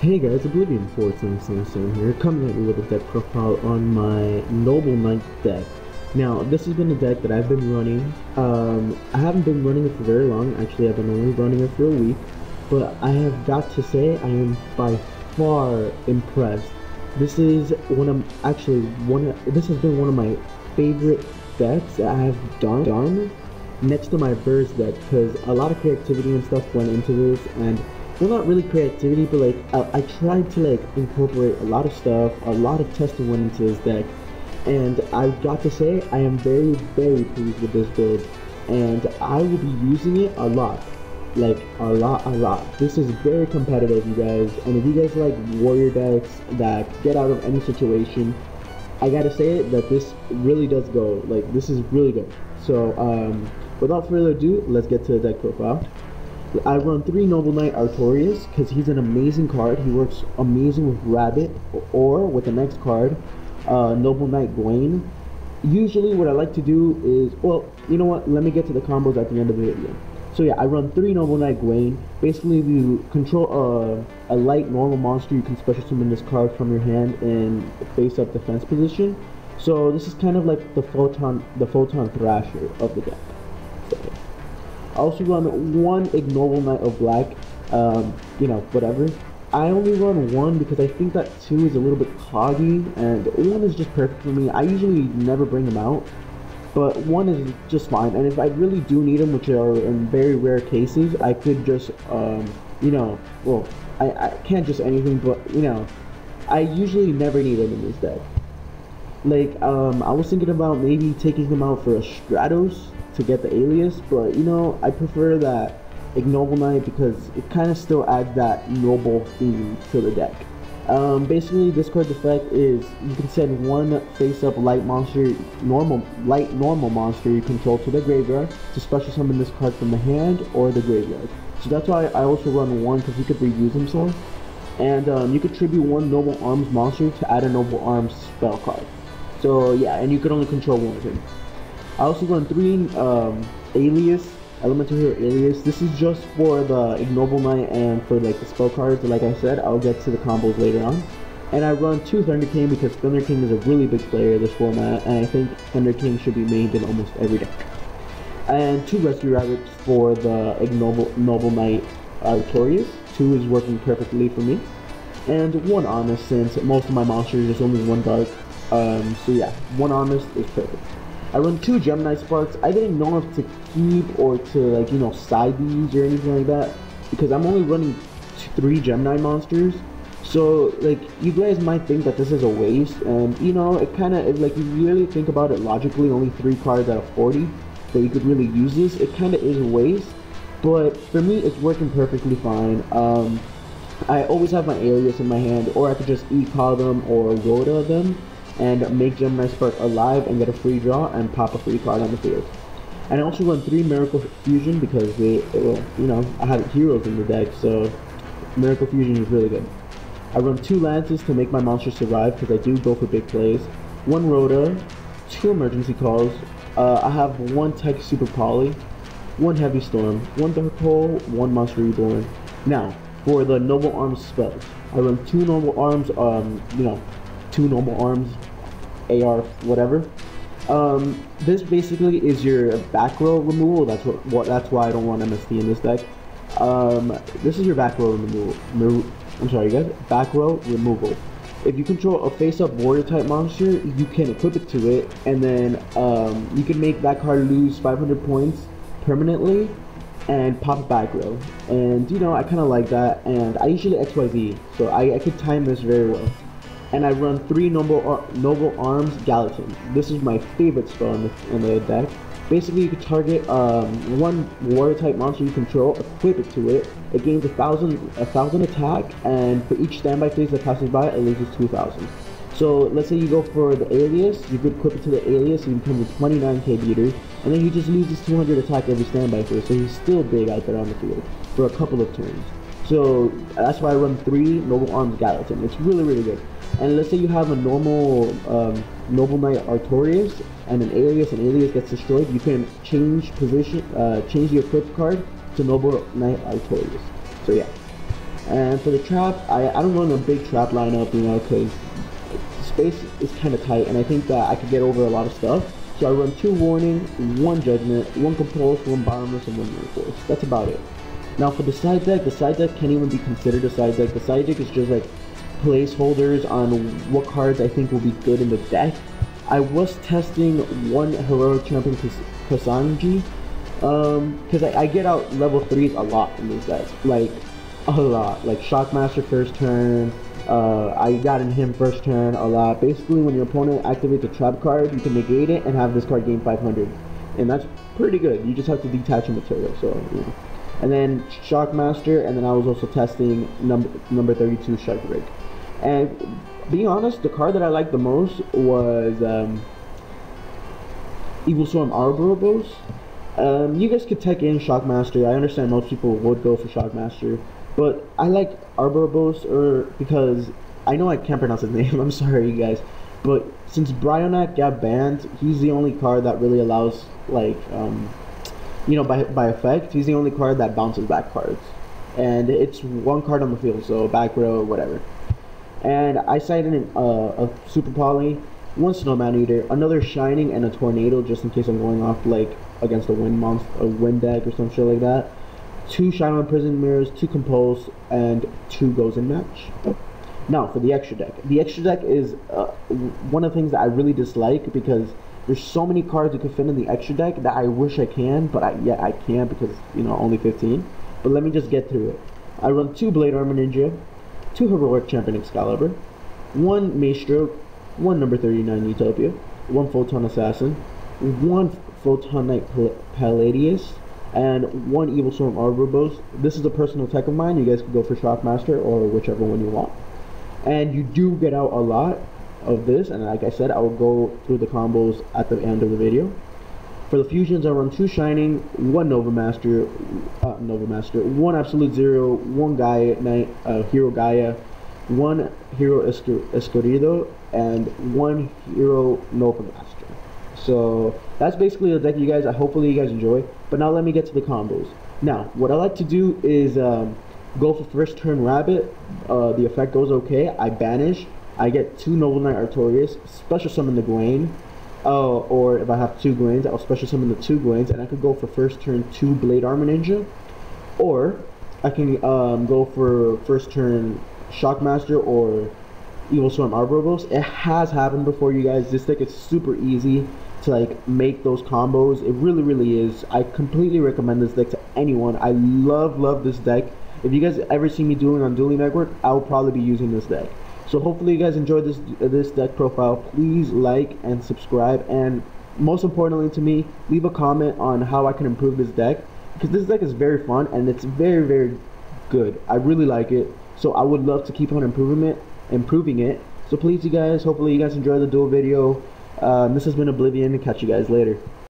Hey guys, Oblivion 4777 here, coming at you with a deck profile on my Noble Knight deck. Now, this has been a deck that I've been running. I haven't been running it for very long. Actually, I've been only running it for a week. But I have got to say, I am by far impressed. This is this has been one of my favorite decks that I have done next to my Burst deck, because a lot of creativity and stuff went into this, and well, not really creativity, but like I tried to like incorporate a lot of stuff, a lot of testing went into this deck, and I've got to say I am very pleased with this build, and I will be using it a lot, like a lot. This is very competitive, you guys, and if you guys like warrior decks that get out of any situation, I gotta say that this really does go, like this is really good. So without further ado, let's get to the deck profile. I run 3 Noble Knight Artorias because he's an amazing card. He works amazing with Rabbit or with the next card, Noble Knight Gwaine. Usually what I like to do is, well, you know what, let me get to the combos at the end of the video. So yeah, I run 3 Noble Knight Gwaine. Basically, if you control a light normal monster, you can special summon this card from your hand in face-up defense position. So this is kind of like the Photon Thrasher of the deck. So, I also run 1 Ignoble Knight of Black, you know, whatever. I only run 1 because I think that 2 is a little bit coggy, and 1 is just perfect for me. I usually never bring them out, but 1 is just fine. And if I really do need them, which are in very rare cases, I could just, you know, well, I can't just anything, but, you know, I usually never need them in this deck. Like, I was thinking about maybe taking him out for a Stratos to get the alias, but you know, I prefer that Ignoble Knight because it kind of still adds that noble theme to the deck. Basically, this card's effect is you can send 1 face-up light normal monster you control to the graveyard to special summon this card from the hand or the graveyard. So that's why I also run 1, because he could reuse himself, and you could tribute 1 Noble Arms monster to add a Noble Arms spell card. So yeah, and you could only control 1 of him. I also run 3 Alias, Elemental Hero Alias. This is just for the Ignoble Knight and for like the spell cards. Like I said, I'll get to the combos later on. And I run 2 Thunder King because Thunder King is a really big player in this format, and I think Thunder King should be mained in almost every deck. And 2 Rescue Rabbits for the Noble Knight Artorias. 2 is working perfectly for me. And 1 Honest, since most of my monsters there's only 1 Dark. So yeah, 1 Honest is perfect. I run 2 Gemini Sparks. I didn't know if to keep or to, like, you know, side these or anything like that, because I'm only running 3 Gemini monsters. So like, you guys might think that this is a waste, and you know, it kind of, like, if you really think about it logically, only 3 cards out of 40 that you could really use this, it kind of is a waste. But for me, it's working perfectly fine. I always have my alias in my hand, or I could just e-call them or Rhoda them and make Gemini Spark alive and get a free draw and pop a free card on the field. And I also run 3 Miracle Fusion because well, you know, I have heroes in the deck, so Miracle Fusion is really good. I run 2 Lances to make my monsters survive because I do go for big plays. 1 Rhoda, 2 Emergency Calls. I have 1 Tech Super Poly, 1 Heavy Storm, 1 Dark Hole, 1 Monster Reborn. Now, for the Noble Arms spells, I run 2 Noble Arms, you know, 2 Noble Arms, AR, whatever. This basically is your back row removal. That's why I don't want MST in this deck. This is your back row removal. I'm sorry, guys. Back row removal. If you control a face-up warrior type monster, you can equip it to it, and then you can make that card lose 500 points permanently and pop back row. And you know, I kind of like that, and I usually XYZ, so I could time this very well. And I run 3 Noble Arms Gallatin. This is my favorite spell in the deck. Basically, you can target 1 warrior type monster you control, equip it to it. It gains 1,000 attack, and for each standby phase that passes by, it loses 2,000. So let's say you go for the alias, you could equip it to the alias, so you become a 29k beater, and then he just loses 200 attack every standby phase, so he's still big out there on the field for a couple of turns. So that's why I run 3 Noble Arms Gallatin. It's really good. And let's say you have a normal Noble Knight Artorias and an alias gets destroyed, you can change position, change the equipped card to Noble Knight Artorias. So yeah. And for the trap, I don't run a big trap lineup, you know, because space is kind of tight, and I think that I could get over a lot of stuff. So I run 2 warning, 1 judgment, 1 compulse, 1 bottomless, and 1 reinforce. That's about it. Now for the side deck can't even be considered a side deck. The side deck is just like placeholders on what cards I think will be good in the deck. I was testing 1 heroic champion Kasanji, because I get out level 3s a lot in this deck, like a lot, like Shockmaster first turn, I got in him first turn a lot. Basically when your opponent activates a trap card, you can negate it and have this card gain 500, and that's pretty good. You just have to detach a material, so you know. And then Shockmaster, and then I was also testing number 32 Shark Rig. And being honest, the card that I liked the most was Evil Storm Ouroboros. You guys could tech in Shockmaster. I understand most people would go for Shockmaster, but I like Ouroboros because I know I can't pronounce his name. I'm sorry, you guys. But since Bryonak got banned, he's the only card that really allows, like, you know, by effect, he's the only card that bounces back cards. And it's 1 card on the field, so back row or whatever. And I cited a Super Poly, 1 Snowman Eater, another Shining, and a Tornado, just in case I'm going off, like, against a wind monster, a wind deck or some shit like that. 2 Shadow Prison Mirrors, 2 Compulse, and 2 Goes in Match. Now, for the extra deck. The extra deck is one of the things that I really dislike, because there's so many cards you can fit in the extra deck that I wish I can, but I can't because, you know, only 15. But let me just get through it. I run 2 Blade Armor Ninja, 2 Heroic Champion Excalibur, 1 Maestro, 1 number 39 Utopia, 1 Photon Assassin, 1 Photon Knight Palladius, and 1 Evil Storm Ouroboros. This is a personal tech of mine. You guys can go for Shockmaster or whichever one you want. And you do get out a lot of this, and like I said, I will go through the combos at the end of the video. For the fusions, I run 2 Shining, 1 Nova Master, 1 Absolute Zero, 1 Gaia Knight, Hero Gaia, 1 Hero Escorido, and 1 Hero Nova Master. So that's basically the deck, you guys. Hopefully you guys enjoy. But now let me get to the combos. Now, what I like to do is go for first turn Rabbit. The effect goes okay. I banish. I get 2 Noble Knight Artorias, special summon the Gwaine. Or if I have 2 Gwaines, I'll special summon the 2 Gwaines, and I could go for first turn 2 Blade Armor Ninja. Or I can go for first turn Shockmaster or Evil Storm Ouroboros. It has happened before, you guys. This deck is super easy to like make those combos. It really is. I completely recommend this deck to anyone. I love this deck. If you guys ever see me doing on Dueling Network, I will probably be using this deck. So hopefully you guys enjoyed this deck profile. Please like and subscribe, and most importantly to me, leave a comment on how I can improve this deck, because this deck is very fun and it's very good. I really like it, so I would love to keep on improving it. So please, you guys, hopefully you guys enjoyed the duel video. This has been Oblivion, and catch you guys later.